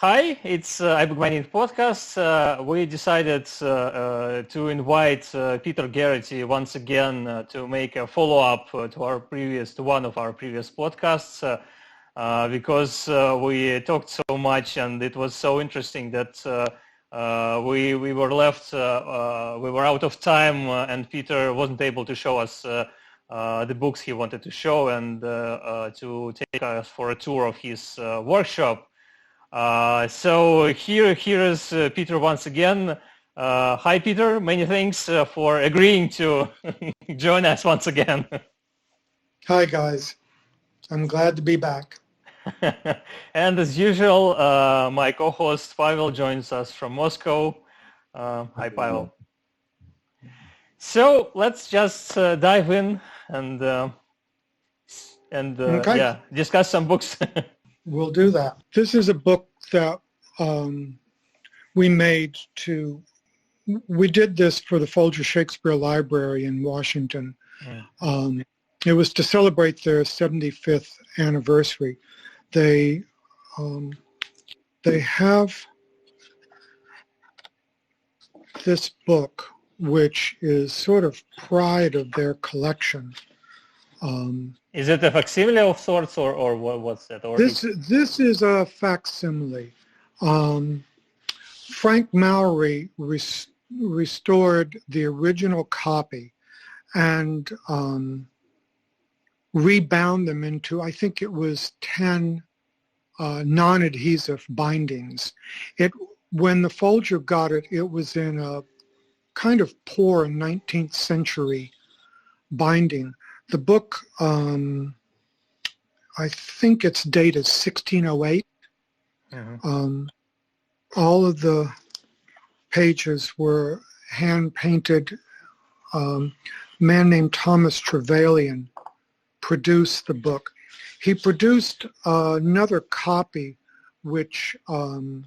Hi, it's iBookBinding podcast. We decided to invite Peter Geraty once again to make a follow-up to one of our previous podcasts because we talked so much and it was so interesting that we were left, we were out of time and Peter wasn't able to show us the books he wanted to show and to take us for a tour of his workshop. So here is Peter once again. Hi, Peter. Many thanks for agreeing to join us once again. Hi, guys. I'm glad to be back. And as usual, my co-host Pavel joins us from Moscow. Hi, Pavel. So let's just dive in and okay. Yeah, discuss some books. We'll do that. This is a book that we did this for the Folger Shakespeare Library in Washington. Yeah. It was to celebrate their 75th anniversary. They have this book, which is sort of pride of their collection. Is it a facsimile of sorts, or what's that? Or this is a facsimile. Frank Mowry restored the original copy and rebound them into, I think it was 10 non-adhesive bindings. When the Folger got it, it was in a kind of poor 19th century binding. The book, I think it's dated 1608. Mm-hmm. All of the pages were hand-painted. A man named Thomas Trevelyan produced the book. He produced another copy, which I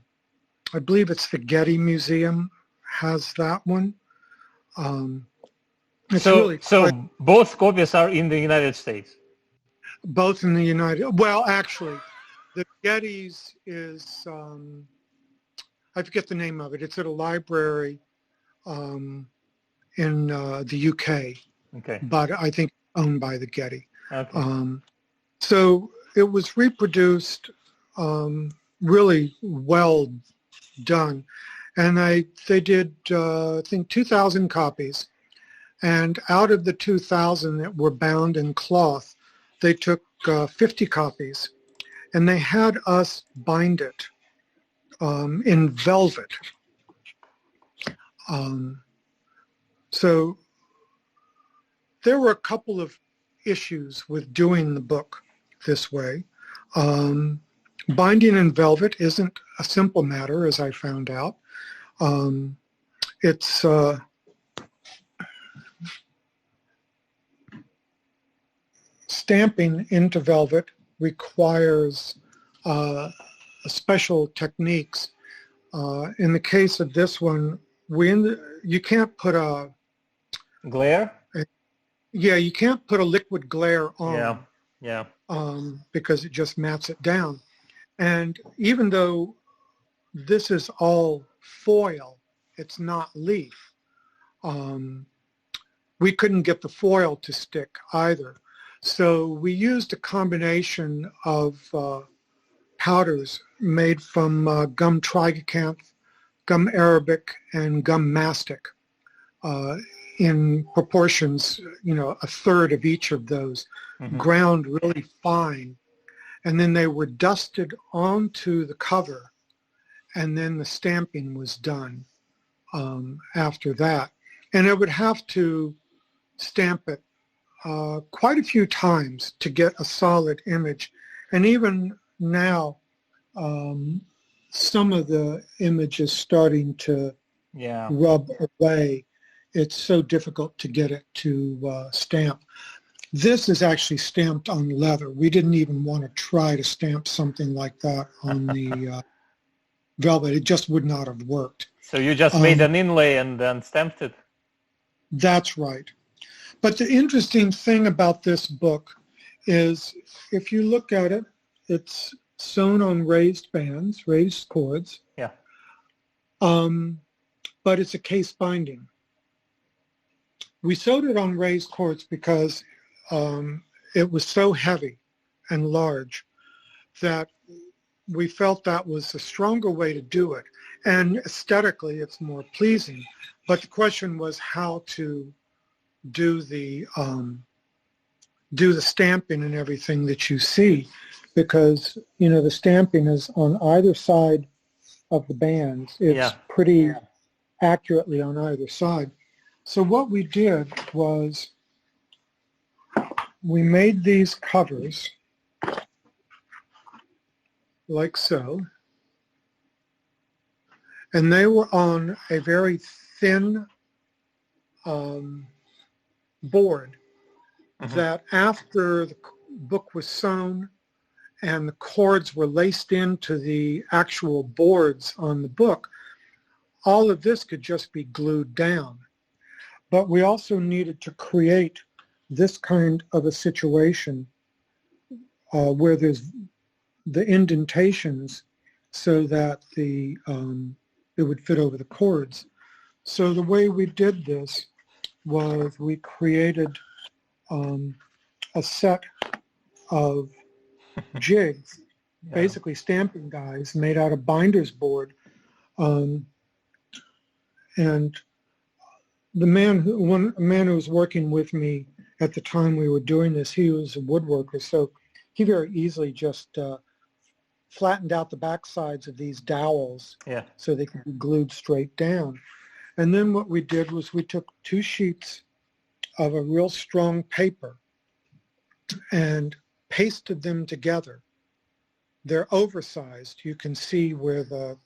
believe it's the Getty Museum has that one. So both copies are in the United States? Both in the United... Well, actually, the Getty's is... I forget the name of it. It's at a library in the UK. Okay. But I think owned by the Getty. Okay. So it was reproduced really well done. And they did, I think, 2,000 copies. And out of the 2,000 that were bound in cloth, they took 50 copies. And they had us bind it in velvet. So there were a couple of issues with doing the book this way. Binding in velvet isn't a simple matter, as I found out. It's stamping into velvet requires special techniques. In the case of this one, you can't put a glare. Yeah, you can't put a liquid glare on. Yeah. Because it just mats it down. And even though this is all foil, it's not leaf. We couldn't get the foil to stick either. So we used a combination of powders made from gum tragacanth, gum arabic, and gum mastic in proportions, a third of each of those, mm-hmm. ground really fine. And then they were dusted onto the cover, and then the stamping was done after that. And I would have to stamp it quite a few times to get a solid image. And even now, some of the image is starting to rub away. It's so difficult to get it to stamp. This is actually stamped on leather. We didn't even want to try to stamp something like that on the velvet. It just would not have worked. So you just made an inlay and then stamped it? That's right. But the interesting thing about this book is if you look at it, it's sewn on raised bands, raised cords. Yeah. But it's a case binding. We sewed it on raised cords because it was so heavy and large that we felt that was a stronger way to do it. And aesthetically, it's more pleasing. But the question was how to do the stamping and everything that you see, because, you know, the stamping is on either side of the bands. It's pretty accurately on either side. So what we did was we made these covers like so, and they were on a very thin board that after the book was sewn and the cords were laced into the actual boards on the book, all of this could just be glued down. But we also needed to create this kind of a situation where there's the indentations so that it would fit over the cords. So the way we did this was we created a set of jigs, basically stamping dies made out of binder's board. And the man who was working with me at the time we were doing this, he was a woodworker, so he very easily just flattened out the back sides of these dowels so they could be glued straight down. And then what we did was we took 2 sheets of a real strong paper and pasted them together. They're oversized. You can see where the,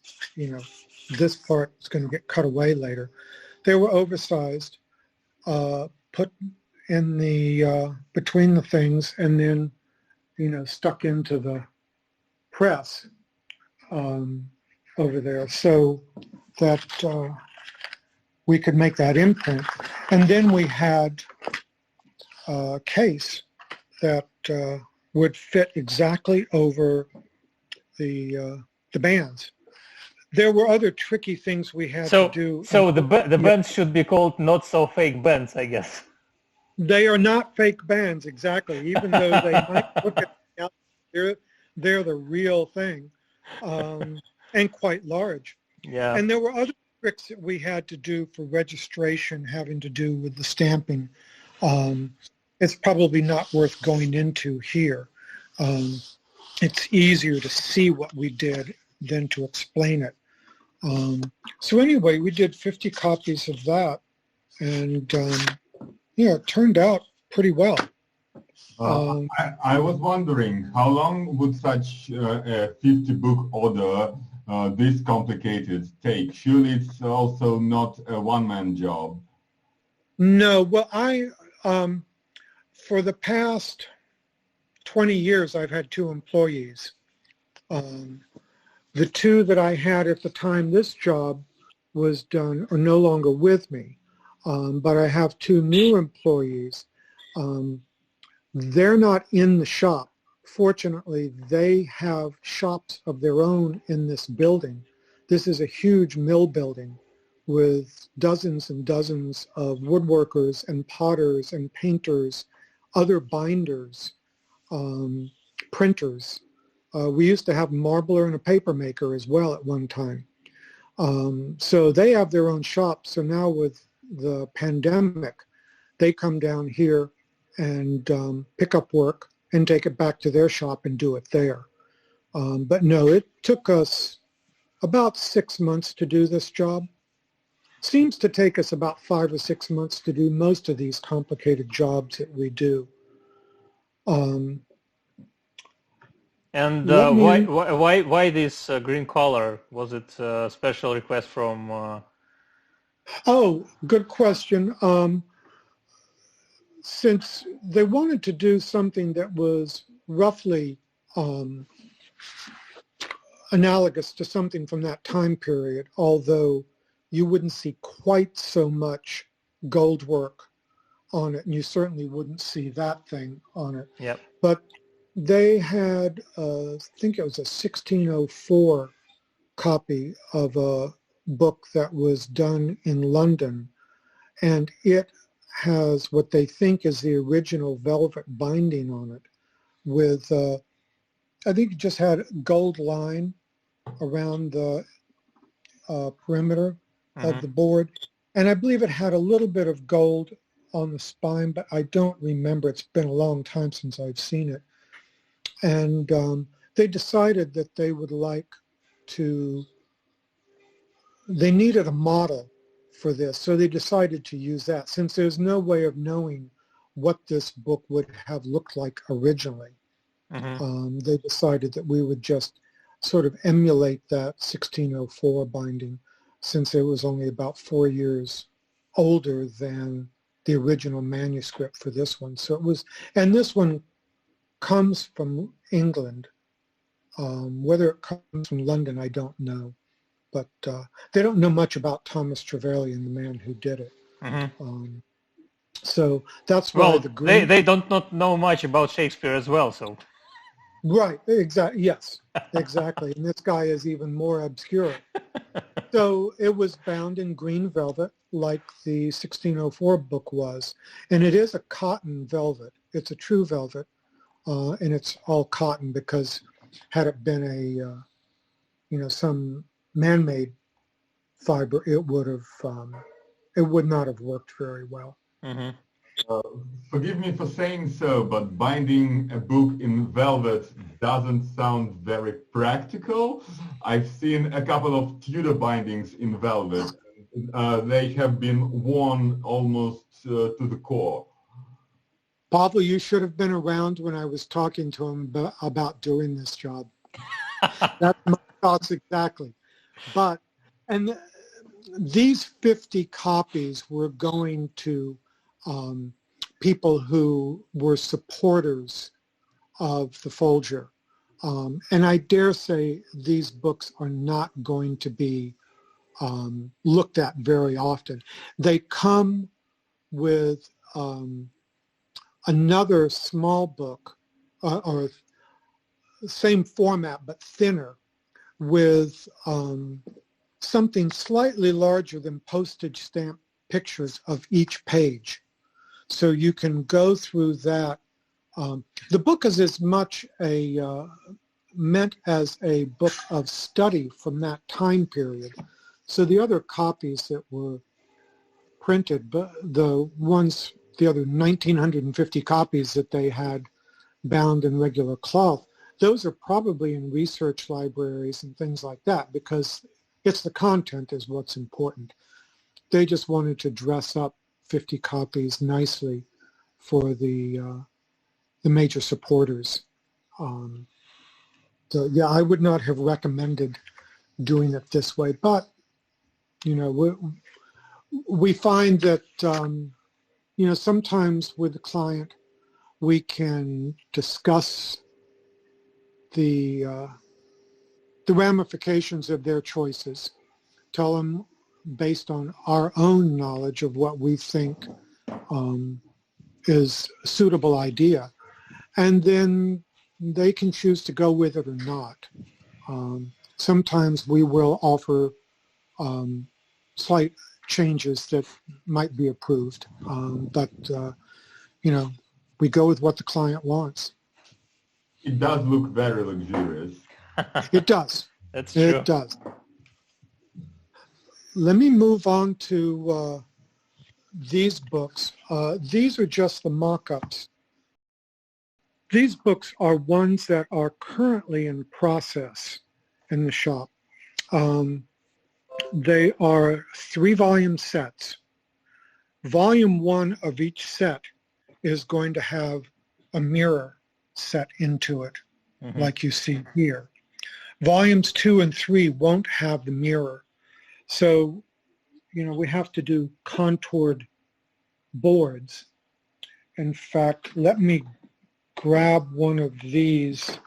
this part is going to get cut away later. They were oversized, put in the, between the things, and then, stuck into the press over there so that we could make that imprint. And then we had a case that would fit exactly over the bands. There were other tricky things we had to do. So the bands should be called not so fake bands, I guess. They are not fake bands, exactly. Even though they might look at they're the real thing, and quite large. Yeah. And there were other tricks that we had to do for registration having to do with the stamping. It's probably not worth going into here. It's easier to see what we did than to explain it. So anyway, we did 50 copies of that, and it turned out pretty well. I was wondering, how long would such a 50-book order this complicated take? Surely it's also not a one-man job. No, well, for the past 20 years, I've had 2 employees. The 2 that I had at the time this job was done are no longer with me, but I have 2 new employees. They're not in the shop. Fortunately, they have shops of their own in this building. This is a huge mill building with dozens and dozens of woodworkers and potters and painters, other binders, printers. We used to have a marbler and a paper maker as well at one time. So they have their own shops. So now with the pandemic, they come down here and pick up work and take it back to their shop and do it there. But no, it took us about 6 months to do this job. Seems to take us about 5 or 6 months to do most of these complicated jobs that we do. And why this green color? Was it a special request from? Oh, good question. Since they wanted to do something that was roughly analogous to something from that time period, although you wouldn't see quite so much gold work on it, and you certainly wouldn't see that thing on it. Yep. But they had, I think it was a 1604 copy of a book that was done in London, and it has what they think is the original velvet binding on it with, I think it just had gold line around the perimeter of the board. And I believe it had a little bit of gold on the spine, but I don't remember. It's been a long time since I've seen it. And they decided that they would like to, they needed a model for this, so they decided to use that. Since there's no way of knowing what this book would have looked like originally, they decided that we would just sort of emulate that 1604 binding, since it was only about 4 years older than the original manuscript for this one. So it was, and this one comes from England. Whether it comes from London, I don't know. But they don't know much about Thomas Trevelyan, the man who did it. So that's why well, the green... they don't not know much about Shakespeare as well, so... Right, exactly, yes, exactly. And this guy is even more obscure. So it was bound in green velvet, like the 1604 book was. And it is a cotton velvet. It's a true velvet, and it's all cotton, because had it been a, you know, some man-made fiber, it would have, it would not have worked very well. Forgive me for saying so, but binding a book in velvet doesn't sound very practical. I've seen a couple of Tudor bindings in velvet. They have been worn almost to the core. Pavel, you should have been around when I was talking to him about doing this job. That's my thoughts exactly. But, and these 50 copies were going to people who were supporters of the Folger. And I dare say these books are not going to be looked at very often. They come with another small book, or same format but thinner, with something slightly larger than postage stamp pictures of each page. So you can go through that. The book is as much meant as a book of study from that time period. So the other copies that were printed, but the other 1,950 copies that they had bound in regular cloth, those are probably in research libraries and things like that, because it's the content is what's important. They just wanted to dress up 50 copies nicely for the major supporters. So yeah, I would not have recommended doing it this way, but you know, we find that you know, sometimes with the client we can discuss the ramifications of their choices, tell them based on our own knowledge of what we think is a suitable idea, and then they can choose to go with it or not. Sometimes we will offer slight changes that might be approved, but you know, we go with what the client wants. It does look very luxurious. It does. That's true. It does. Let me move on to these books. These are just the mock-ups. These books are ones that are currently in process in the shop. They are 3-volume sets. Volume 1 of each set is going to have a mirror set into it, like you see here. Volumes 2 and 3 won't have the mirror. So, you know, we have to do contoured boards. In fact, let me grab one of these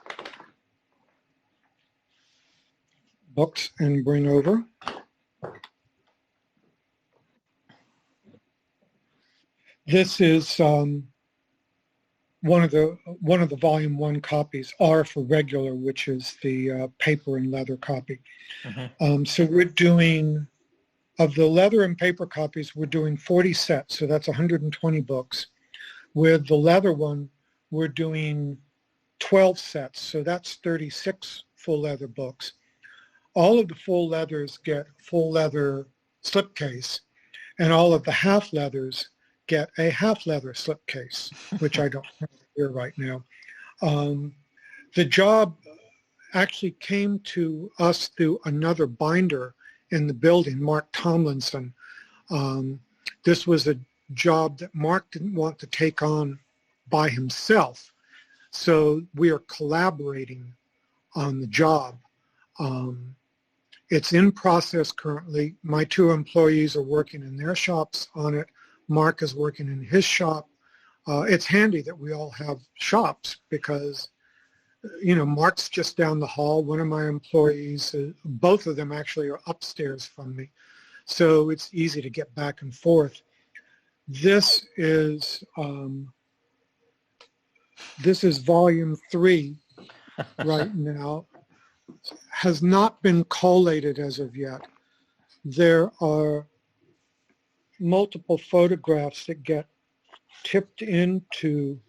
books and bring over. This is one of the volume 1 copies, R for regular, which is the paper and leather copy. So we're doing, of the leather and paper copies, we're doing 40 sets, so that's 120 books. With the leather one, we're doing 12 sets, so that's 36 full leather books. All of the full leathers get full leather slipcase, and all of the half leathers get a half leather slipcase, which I don't have here right now. The job actually came to us through another binder in the building, Mark Tomlinson. This was a job that Mark didn't want to take on by himself, so we are collaborating on the job. It's in process currently. My 2 employees are working in their shops on it. Mark is working in his shop. It's handy that we all have shops because, you know, Mark's just down the hall. One of my employees, both of them actually are upstairs from me. So it's easy to get back and forth. This is volume 3 right now. Has not been collated as of yet. There are multiple photographs that get tipped into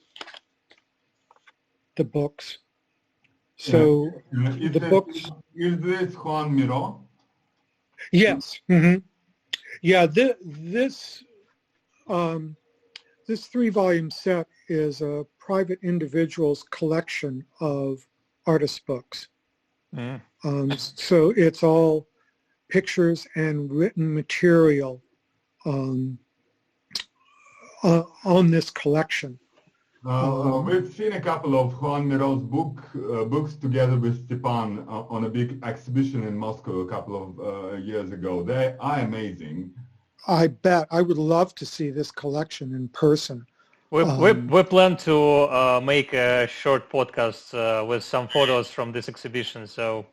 the books. So the books. Is this Joan Miró? Yes. Yeah. This 3-volume set is a private individual's collection of artist books. So it's all pictures and written material on this collection. We've seen a couple of Joan Miró's books together with Stepan on a big exhibition in Moscow a couple of years ago. They are amazing. I bet. I would love to see this collection in person. We plan to make a short podcast with some photos from this exhibition. So.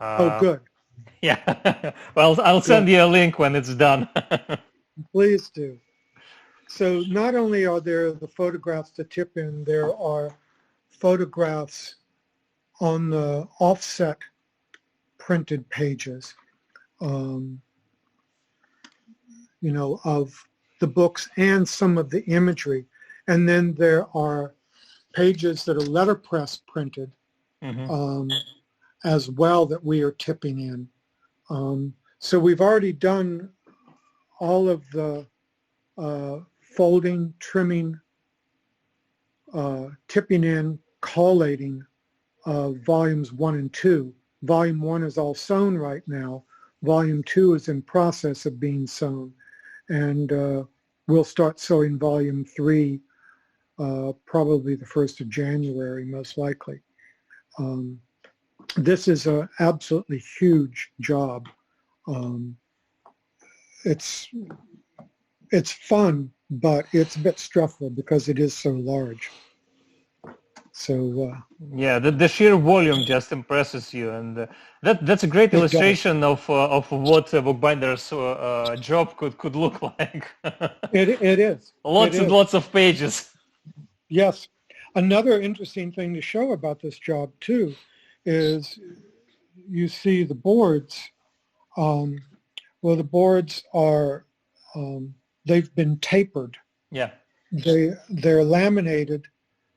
Oh, good. Yeah. Well, I'll send you a link when it's done. Please do. So not only are there the photographs to tip in, there are photographs on the offset printed pages, you know, of the books and some of the imagery. And then there are pages that are letterpress printed as well that we are tipping in. So we've already done all of the folding, trimming, tipping in, collating of volumes 1 and 2. Volume 1 is all sewn right now. Volume 2 is in process of being sewn. And we'll start sewing volume 3 probably the 1st of January, most likely. This is an absolutely huge job. It's fun, but it's a bit stressful because it is so large. So yeah, the sheer volume just impresses you, and that's a great illustration of what a bookbinder's job could look like. It is. Lots and lots of pages. Yes. Another interesting thing to show about this job too is you see the boards. Well, the boards are they've been tapered. Yeah. They're laminated,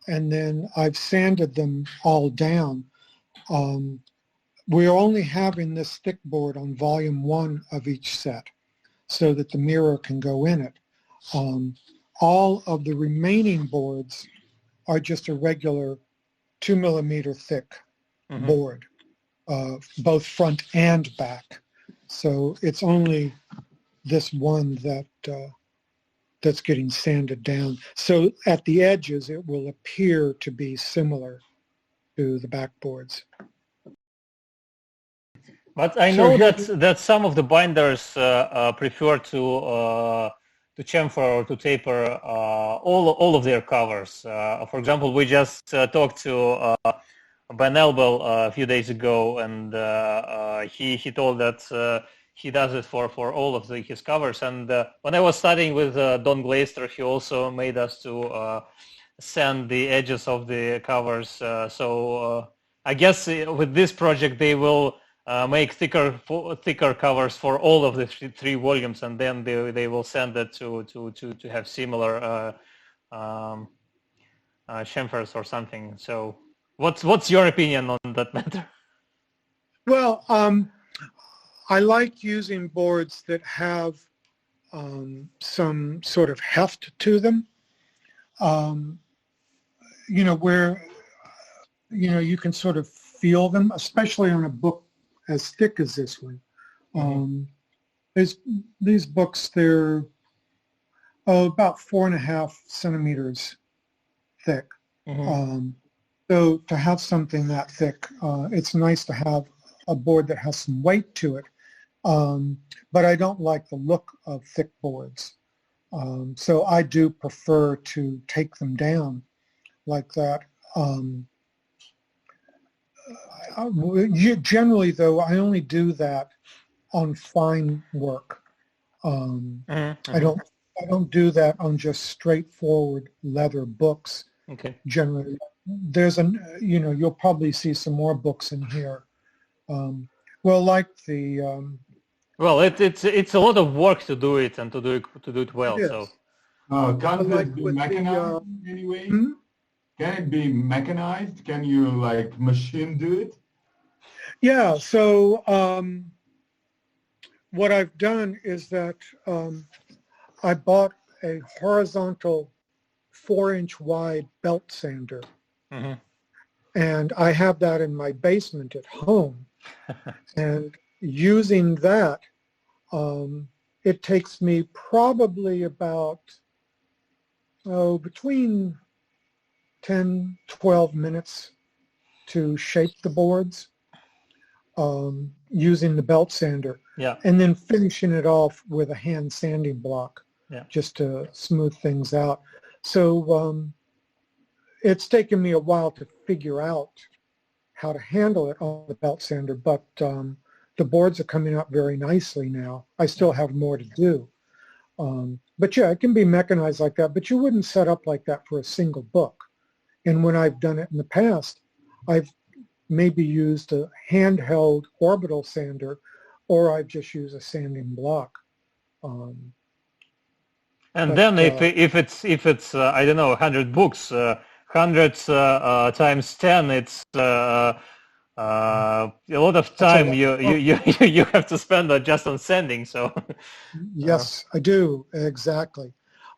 and then I've sanded them all down. We're only having this thick board on volume 1 of each set so that the mirror can go in it. All of the remaining boards are just a regular 2 millimeter thick board, both front and back. So it's only this one that's getting sanded down. So at the edges, it will appear to be similar to the backboards. But I know that some of the binders prefer to chamfer or to taper all of their covers. For example, we just talked to Ben Elbel a few days ago, and he told that he does it for all of his covers. And when I was studying with Don Glaister, he also made us to sand the edges of the covers. So I guess with this project they will make thicker covers for all of the three volumes, and then they will send it to have similar chamfers or something. So what's your opinion on that matter? Well, I like using boards that have some sort of heft to them. Where you can sort of feel them, especially on a book as thick as this one. These books, they're about 4.5 centimeters thick. So to have something that thick, it's nice to have a board that has some weight to it. But I don't like the look of thick boards. So I do prefer to take them down like that. Generally, though, I only do that on fine work. I don't do that on just straightforward leather books. Okay. Generally, you'll probably see some more books in here. Like the. Well, it's a lot of work to do it and to do it well. So. Can't it be mechanized anyway? Can it be mechanized? Can you machine do it? Yeah. So what I've done is that I bought a horizontal 4-inch wide belt sander, and I have that in my basement at home. And using that, it takes me probably about between 10, 12 minutes to shape the boards using the belt sander. Yeah. And then finishing it off with a hand sanding block, just to smooth things out. So it's taken me a while to figure out how to handle it on the belt sander, but the boards are coming up very nicely now. I still have more to do. But yeah, it can be mechanized like that, but you wouldn't set up like that for a single book. And when I've done it in the past, I've maybe used a handheld orbital sander, or I've just used a sanding block. Then if it's I don't know, 100 books, 100 times 10, it's a lot of time you have to spend just on sanding. So yes, I do, exactly.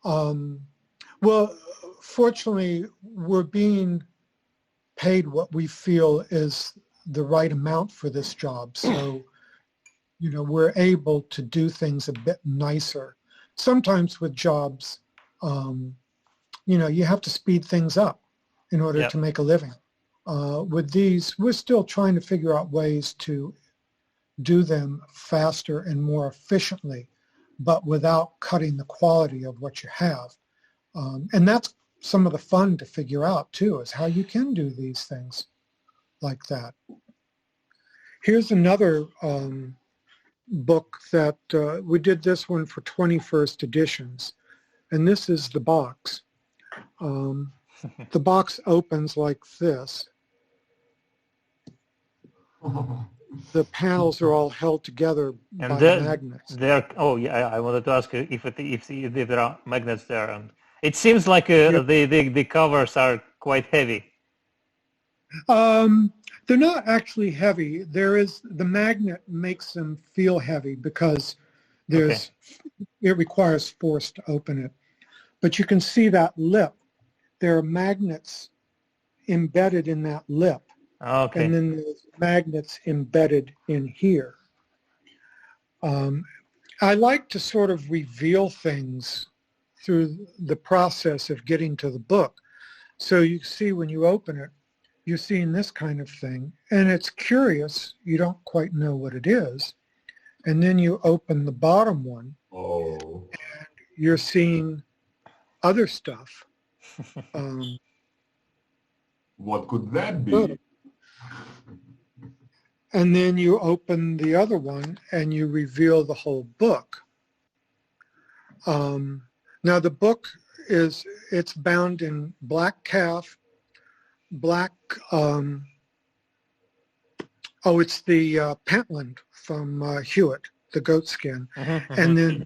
Well, fortunately, we're being paid what we feel is the right amount for this job. So, we're able to do things a bit nicer. Sometimes with jobs, you have to speed things up in order to make a living. With these, we're still trying to figure out ways to do them faster and more efficiently, but without cutting the quality of what you have. And that's some of the fun to figure out too, is how you can do these things like that. Here's another book that we did this one for 21st editions, and this is the box. The box opens like this. The panels are all held together by magnets. I wanted to ask you if there are magnets there. And it seems like the covers are quite heavy. They're not actually heavy. The magnet makes them feel heavy because it requires force to open it. But you can see that lip. There are magnets embedded in that lip. Okay. And then there's magnets embedded in here. I like to sort of reveal things through the process of getting to the book. So you see when you open it, you're seeing this kind of thing, and it's curious. You don't quite know what it is. And then you open the bottom one, and you're seeing other stuff. What could that be? And then you open the other one, and you reveal the whole book. Now the book is it's bound in black calf, black, it's the Pentland from Hewitt, the goat skin, and then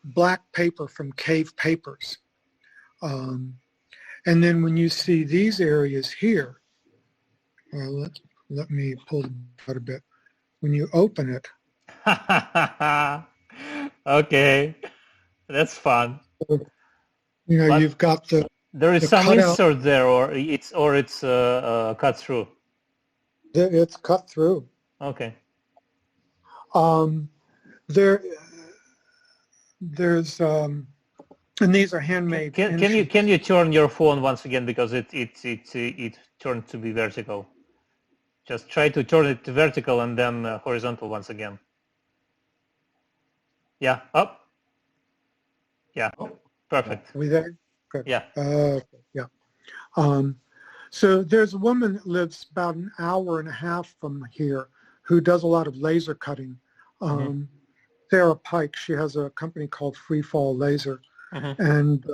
black paper from Cave Papers. And then when you see these areas here, well, let me pull it out a bit. When you open it. Okay, that's fun. You know, but you've got there is some insert there, or it's cut through. It's cut through. Okay. There's and these are handmade. Can you turn your phone once again, because it turned to be vertical. Just try to turn it to vertical and then horizontal once again. Yeah, up. Yeah, perfect. Are we there? Good. Yeah. Yeah. So there's a woman that lives about an hour and a half from here who does a lot of laser cutting. Sarah Pike, she has a company called Freefall Laser. And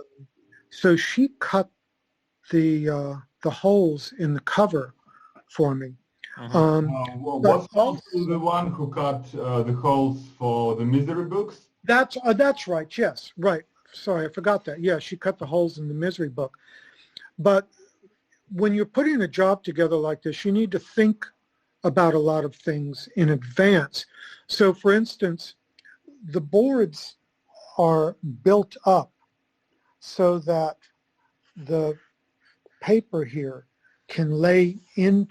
so she cut the holes in the cover for me. Was also the one who cut the holes for the Misery books? That's right. Yes, right. Sorry, I forgot that. Yeah, she cut the holes in the Misery book. But when you're putting a job together like this, you need to think about a lot of things in advance. So, for instance, the boards are built up so that the paper here can lay in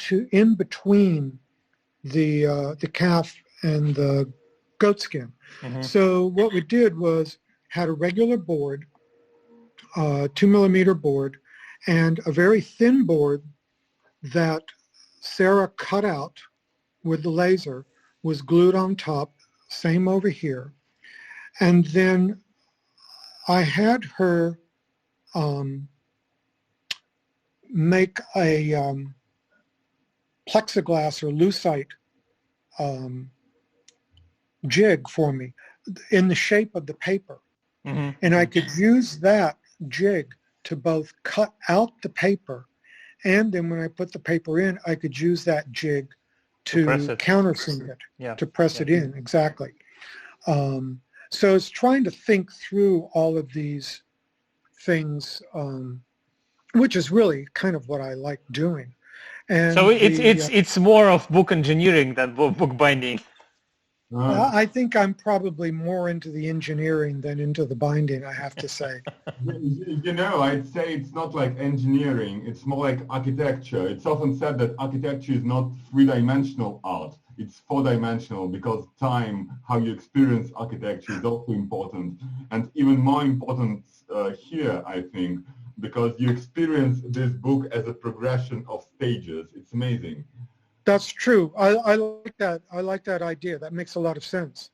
between the calf and the goat skin. So what we did was had a regular board, 2mm board, and a very thin board that Sarah cut out with the laser, was glued on top, same over here. And then I had her make a plexiglass or lucite jig for me in the shape of the paper. And I could use that jig to both cut out the paper, and then when I put the paper in, I could use that jig to countersink it, to press it in, exactly. So it's trying to think through all of these things, which is really kind of what I like doing. And so it's more of book engineering than book binding. I think I'm probably more into the engineering than into the binding, I have to say. You know, I'd say it's not like engineering, it's more like architecture. It's often said that architecture is not three-dimensional art, it's four-dimensional, because time, how you experience architecture is also important. And even more important here, I think, because you experience this book as a progression of stages. It's amazing. That's true. I like that. I like that idea. That makes a lot of sense.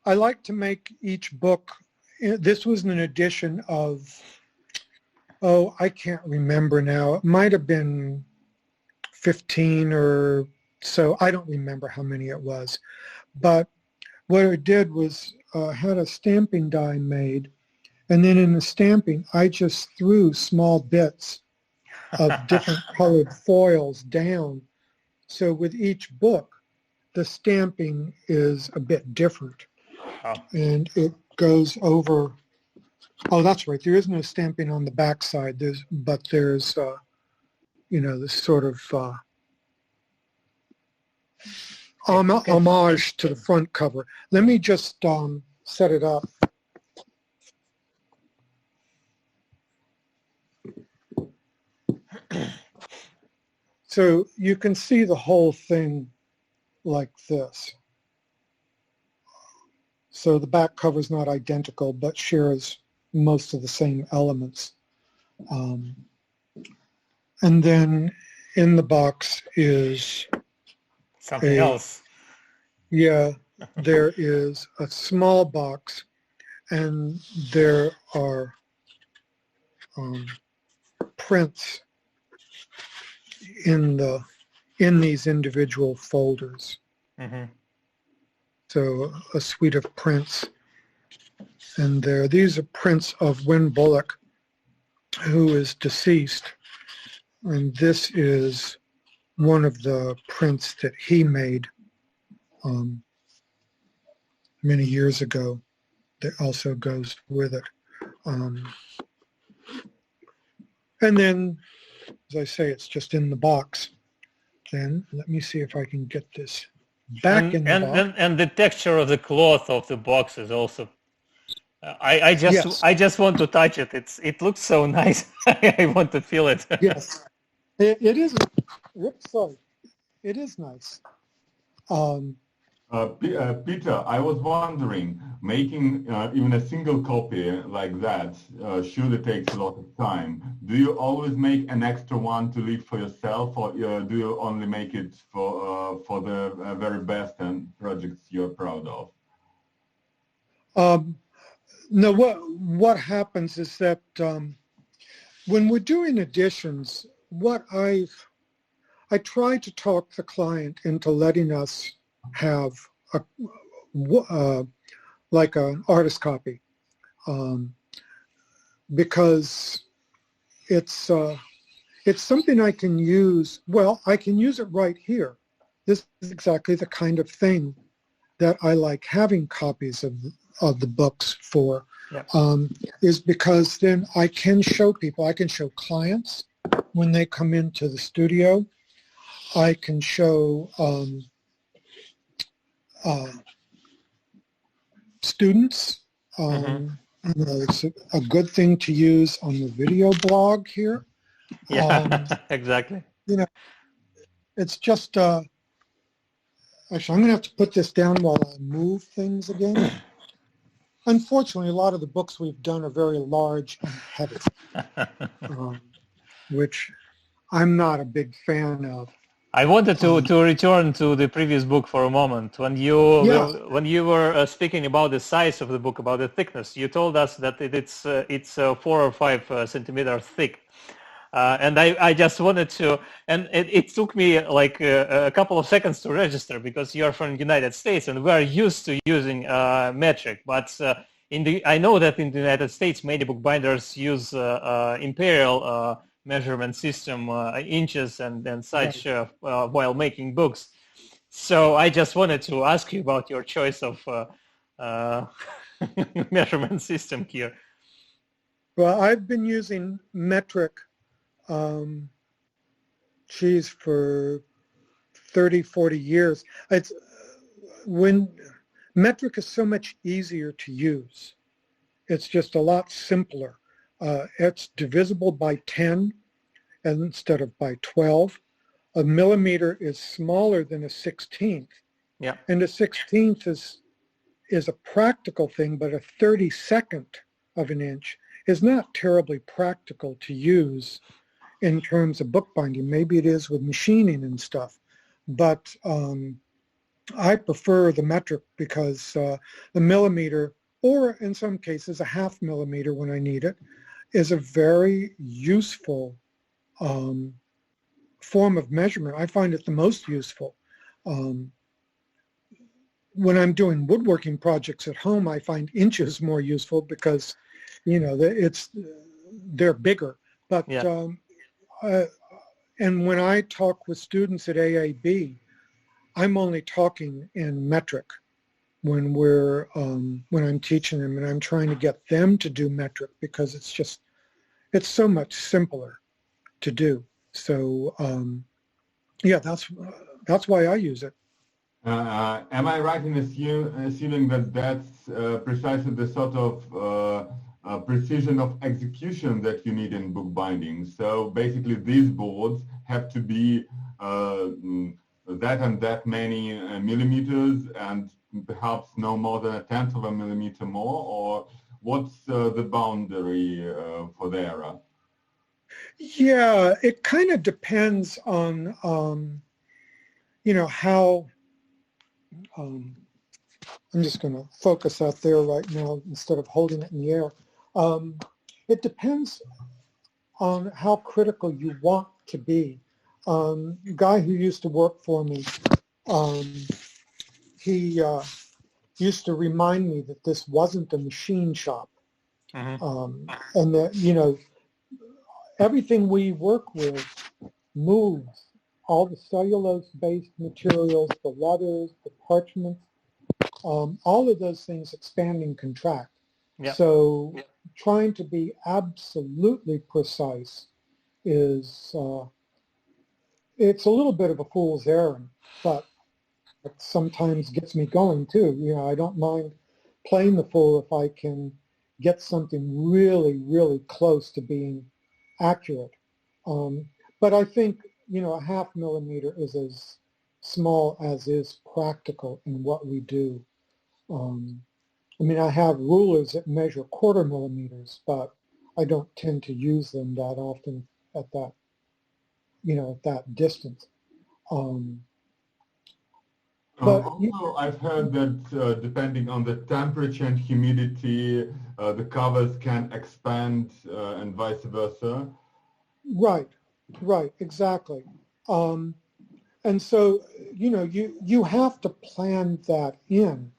I like to make each book. This was an edition of, I can't remember now. It might have been 15 or so. I don't remember how many it was. But what I did was had a stamping die made, and then in the stamping, I just threw small bits of different colored foils down. So with each book, the stamping is a bit different. And it goes over, that's right, there is no stamping on the back side, there's this sort of homage to the front cover. Let me just set it up. So you can see the whole thing like this. So the back cover is not identical, but shares most of the same elements. And then in the box is something else. Yeah, there is a small box, and there are prints in these individual folders. So a suite of prints, And these are prints of Wynn Bullock, who is deceased. And this is one of the prints that he made many years ago that also goes with it. And then, as I say, it's just in the box. Then let me see if I can get this back in the box. And the texture of the cloth of the box is also. I just want to touch it. It looks so nice. I want to feel it. Yes, it is. Whoops, sorry. It is nice. Peter, I was wondering, making even a single copy like that surely takes a lot of time. Do you always make an extra one to leave for yourself, or do you only make it for the very best and projects you're proud of? No, what happens is that when we're doing editions, I try to talk the client into letting us have like an artist copy, because it's something I can use. Well, I can use it right here. This is exactly the kind of thing that I like having copies of the books for. Yeah. Is because then I can show people. I can show clients when they come into the studio. I can show students. It's a good thing to use on the video blog here. Yeah, exactly. It's just, actually, I'm going to have to put this down while I move things again. Unfortunately, a lot of the books we've done are very large and heavy, which I'm not a big fan of. I wanted to return to the previous book for a moment. When you were speaking about the size of the book, about the thickness, you told us that it's 4 or 5 centimeters thick. And I just wanted to, and it took me like a couple of seconds to register, because you're from the United States and we're used to using metric. But I know that in the United States, many bookbinders use imperial measurement system, inches and such, while making books. So I just wanted to ask you about your choice of measurement system here. Well, I've been using metric for 30, 40 years. When metric is so much easier to use. It's just a lot simpler. It's divisible by 10 instead of by 12. A millimeter is smaller than a 16th. Yeah. And a 16th is a practical thing, but a 32nd of an inch is not terribly practical to use in terms of bookbinding. Maybe it is with machining and stuff, but I prefer the metric because the millimeter, or in some cases a half millimeter when I need it, is a very useful form of measurement. I find it the most useful. When I'm doing woodworking projects at home, I find inches more useful because, they're bigger. But yeah. And when I talk with students at AAB, I'm only talking in metric when I'm teaching them, and I'm trying to get them to do metric because it's so much simpler to do. So yeah, that's why I use it. Am I right in assuming that that's precisely the sort of precision of execution that you need in bookbinding? So basically these boards have to be that and that many millimeters, and perhaps no more than 1/10 of a millimeter more, or what's the boundary for there? Yeah, it kind of depends on how. I'm just going to focus out there right now instead of holding it in the air. It depends on how critical you want to be. The guy who used to work for me, used to remind me that this wasn't a machine shop. Mm-hmm. And that, you know, everything we work with moves. All the cellulose-based materials, the leathers, the parchments, all of those things expand and contract. Yep. So trying to be absolutely precise is, it's a little bit of a fool's errand, but it sometimes gets me going too. You know, I don't mind playing the fool if I can get something really, really close to being accurate. But I think, you know, a 0.5 millimeter is as small as is practical in what we do. I mean, I have rulers that measure 1/4 millimeters, but I don't tend to use them that often at that, you know, at that distance. But also, I've heard that depending on the temperature and humidity, the covers can expand and vice versa. Right, right, exactly. And so, you know, you have to plan that in.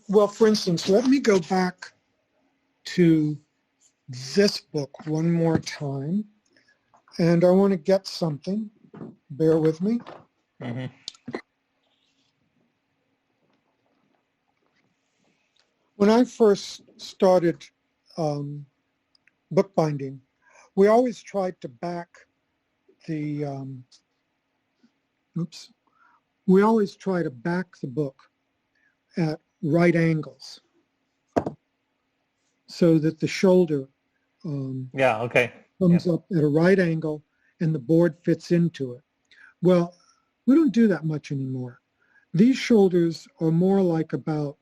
Well, for instance, let me go back to this book one more time, and I want to get something. Bear with me. Mm-hmm. When I first started bookbinding, we always tried to back the, we always try to back the book at right angles so that the shoulder comes up at a right angle and the board fits into it. Well, we don't do that much anymore. These shoulders are more like about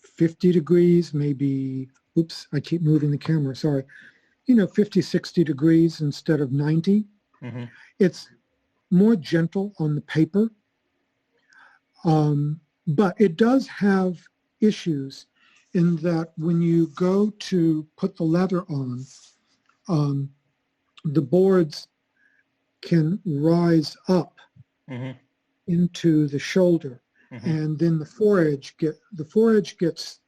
50 degrees, maybe, oops, I keep moving the camera, sorry. You know, 50, 60 degrees instead of 90. Mm-hmm. It's more gentle on the paper, but it does have issues in that when you go to put the leather on, the boards can rise up into the shoulder, and then the foredge gets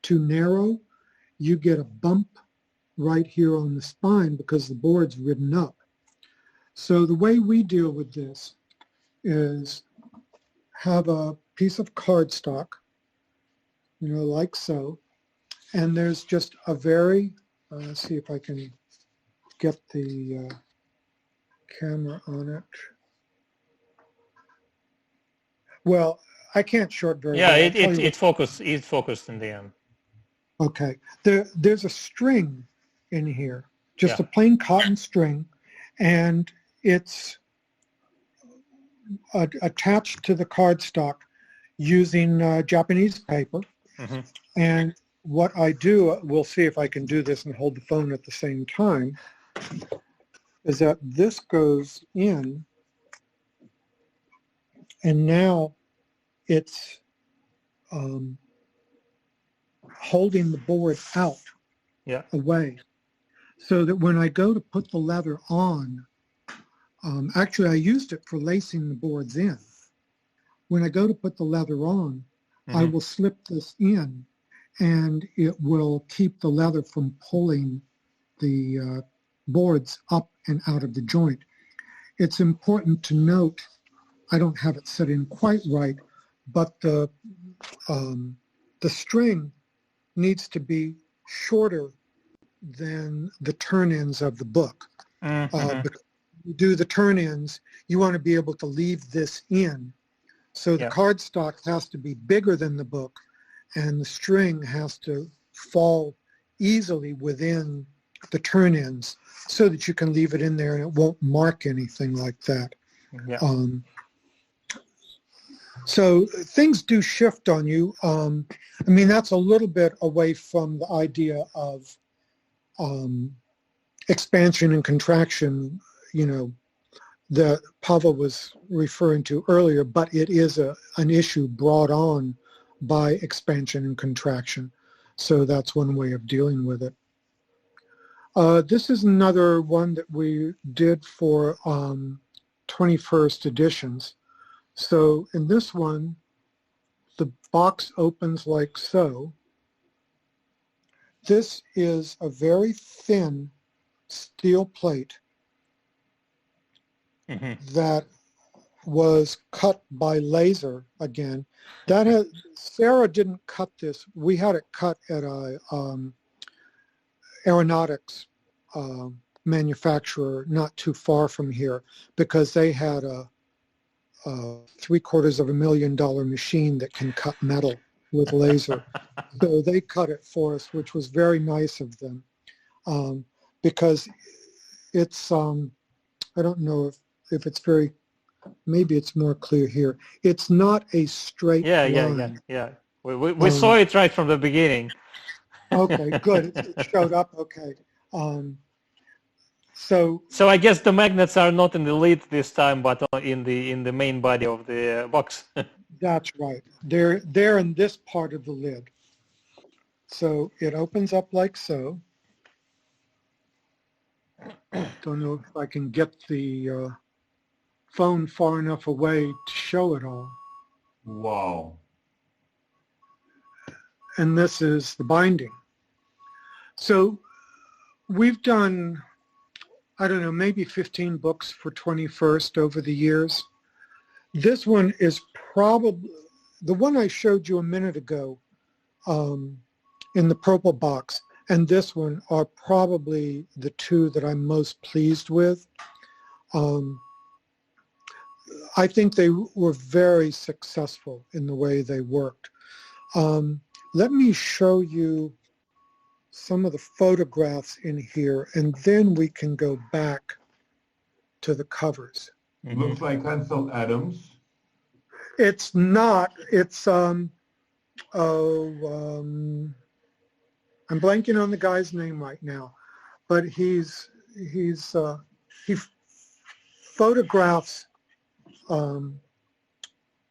too narrow. You get a bump right here on the spine because the board's ridden up. So the way we deal with this is have a piece of cardstock, you know, like so, and there's just a very, let's see if I can get the camera on it. Well, I can't short very well. Yeah, it focused in the end. Okay, there's a string in here, just a plain cotton string, and it's attached to the cardstock using Japanese paper. And what I do, we'll see if I can do this and hold the phone at the same time, is that this goes in, and now it's holding the board out away, so that when I go to put the leather on, actually I used it for lacing the boards in. When I go to put the leather on, I will slip this in, and it will keep the leather from pulling the boards up and out of the joint. It's important to note, I don't have it set in quite right, but the string needs to be shorter than the turn ends of the book. Because you do the turn ends, you want to be able to leave this in. So the cardstock has to be bigger than the book, and the string has to fall easily within the turn ends so that you can leave it in there and it won't mark anything like that. So things do shift on you. I mean, that's a little bit away from the idea of expansion and contraction, you know, that Pavel was referring to earlier, but it is an issue brought on by expansion and contraction. So that's one way of dealing with it. This is another one that we did for 21st editions. So in this one, The box opens like so. This is a very thin steel plate that was cut by laser again. Sarah didn't cut this. We had it cut at a aeronautics manufacturer not too far from here, because they had a $750,000 machine that can cut metal with laser. So they cut it for us, which was very nice of them, because it's, I don't know if it's very, maybe it's more clear here. It's not a straight line. Yeah. We saw it right from the beginning. Okay, good. It showed up. Okay. So I guess the magnets are not in the lid this time, but in the main body of the box. That's right. They're in this part of the lid. So it opens up like so. Don't know if I can get the phone far enough away to show it all. Wow. And this is the binding. So we've done, I don't know, maybe 15 books for 21st over the years. This one is probably, the one I showed you a minute ago in the purple box, and this one are probably the two that I'm most pleased with. I think they were very successful in the way they worked. Let me show you some of the photographs in here, and then we can go back to the covers. Looks like Ansel Adams. It's not. It's I'm blanking on the guy's name right now, but he photographs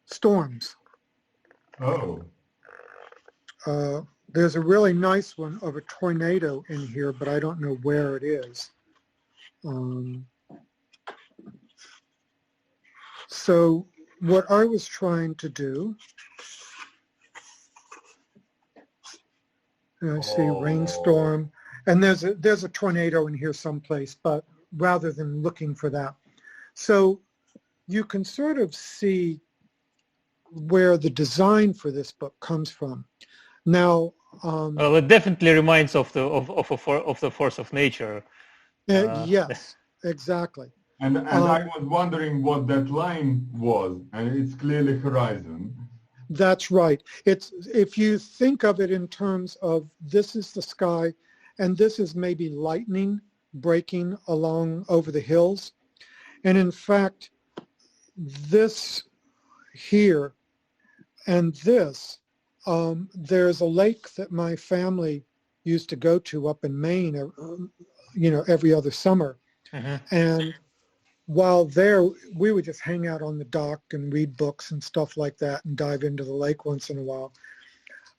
storms. Oh. There's a really nice one of a tornado in here, but I don't know where it is. So what I was trying to do, I see rainstorm, and there's a tornado in here someplace, but rather than looking for that. So you can sort of see where the design for this book comes from. Now, well, it definitely reminds of the force of nature. Yes, exactly. And I was wondering what that line was, and it's clearly horizon. That's right. It's, if you think of it in terms of this is the sky, and this is maybe lightning breaking along over the hills. And in fact, this here and this, there's a lake that my family used to go to up in Maine, every other summer. And while there, we would just hang out on the dock and read books and stuff like that and dive into the lake once in a while.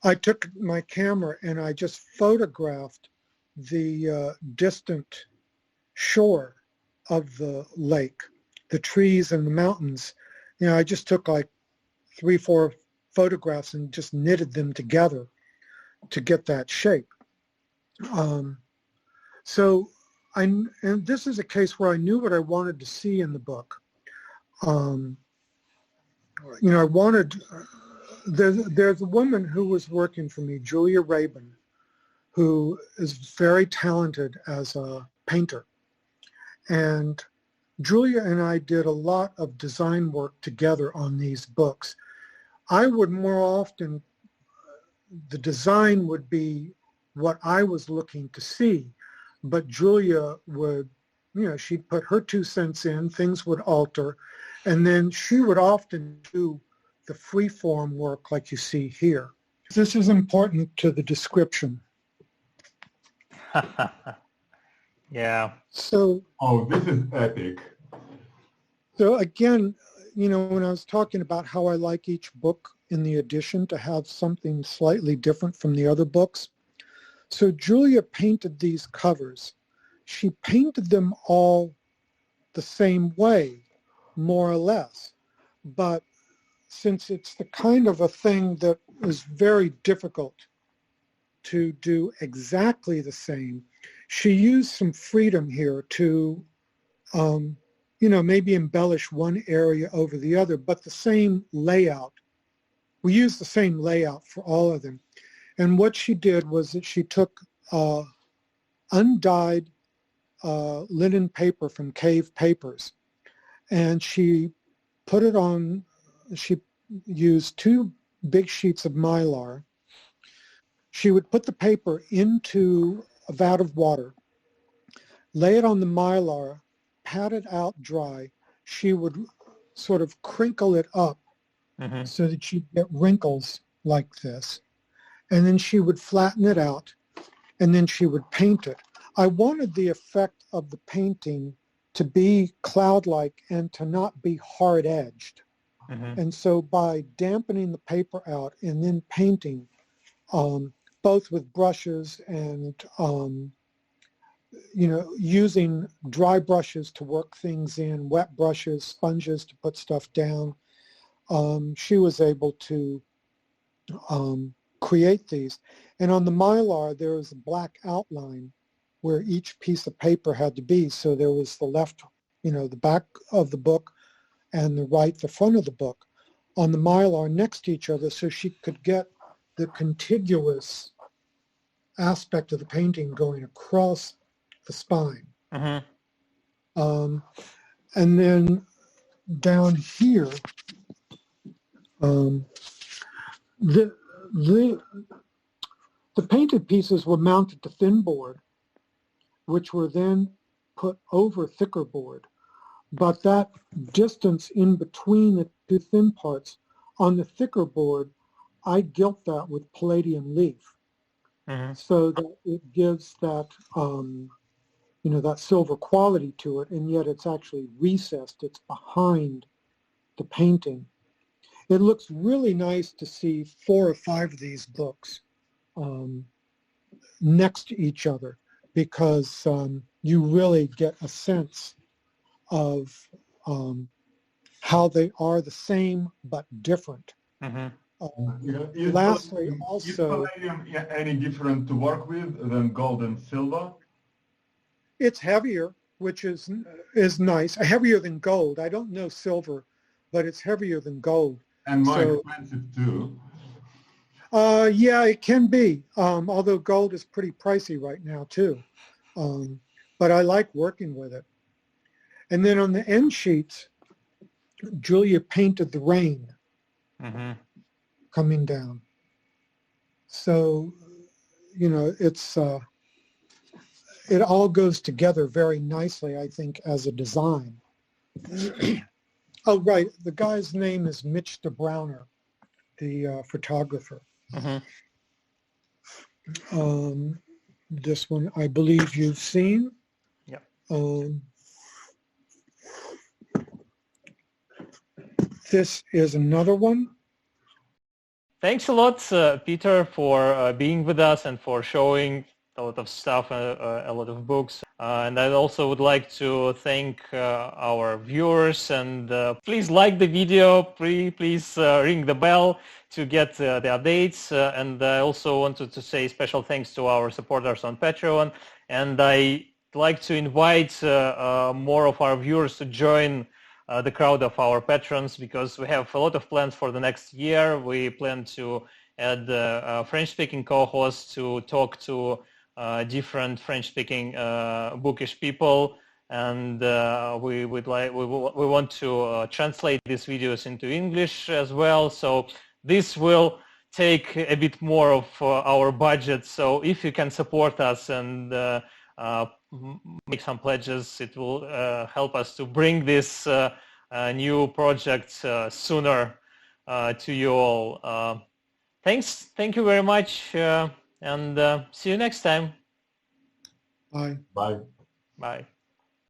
I took my camera and I just photographed the distant shore of the lake, the trees and the mountains. I just took like 3-4 photographs and just knitted them together to get that shape. And this is a case where I knew what I wanted to see in the book. I wanted, there's a woman who was working for me, Julia Rabin, who is very talented as a painter. And Julia and I did a lot of design work together on these books. I would more often, the design would be what I was looking to see, but Julia would, she'd put her 2 cents in, things would alter, and then she would often do the free-form work like you see here. This is important to the description. Yeah. So. Oh, this is epic. So again, when I was talking about how I like each book in the edition to have something slightly different from the other books. So Julia painted these covers. She painted them all the same way, more or less. But since it's the kind of a thing that is very difficult to do exactly the same, she used some freedom here to, maybe embellish one area over the other, but the same layout. We used the same layout for all of them. And what she did was that she took undyed linen paper from Cave Papers, and she put it on, she used 2 big sheets of Mylar. She would put the paper into a vat of water, lay it on the Mylar, pat it out dry. She would sort of crinkle it up so that you'd get wrinkles like this. And then she would flatten it out, and then she would paint it. I wanted the effect of the painting to be cloud-like and to not be hard-edged. And so by dampening the paper out and then painting, both with brushes and, using dry brushes to work things in, wet brushes, sponges to put stuff down, she was able to create these. And on the Mylar, there was a black outline where each piece of paper had to be. So there was the left, the back of the book, and the right, the front of the book, on the Mylar next to each other, so she could get the contiguous aspect of the painting going across the spine. And then down here, the painted pieces were mounted to thin board, which were then put over thicker board. But that distance in between the 2 thin parts, on the thicker board, I gilt that with palladium leaf, so that it gives that, that silver quality to it, and yet it's actually recessed. It's behind the painting. It looks really nice to see 4 or 5 of these books next to each other, because you really get a sense of how they are the same but different. Lastly, also, is palladium any different to work with than gold and silver? It's heavier, which is nice. Heavier than gold. I don't know silver, but it's heavier than gold. And more expensive too. Yeah, it can be. Although gold is pretty pricey right now too. But I like working with it. And then on the end sheets, Julia painted the rain coming down. So, it's it all goes together very nicely, I think, as a design. Oh, right. The guy's name is Mitch Dobrowner, the photographer. This one, I believe you've seen. Yeah. This is another one. Thanks a lot, Peter, for being with us and for showing a lot of stuff, a lot of books. And I also would like to thank our viewers, and please like the video, please ring the bell to get the updates. And I also wanted to say special thanks to our supporters on Patreon. And I like to invite more of our viewers to join the crowd of our patrons, because we have a lot of plans for the next year. We plan to add French-speaking co-hosts to talk to different French-speaking bookish people, and we want to translate these videos into English as well. So this will take a bit more of our budget. So if you can support us and make some pledges, it will help us to bring this new project sooner to you all. Thank you very much. And see you next time. Bye. Bye. Bye.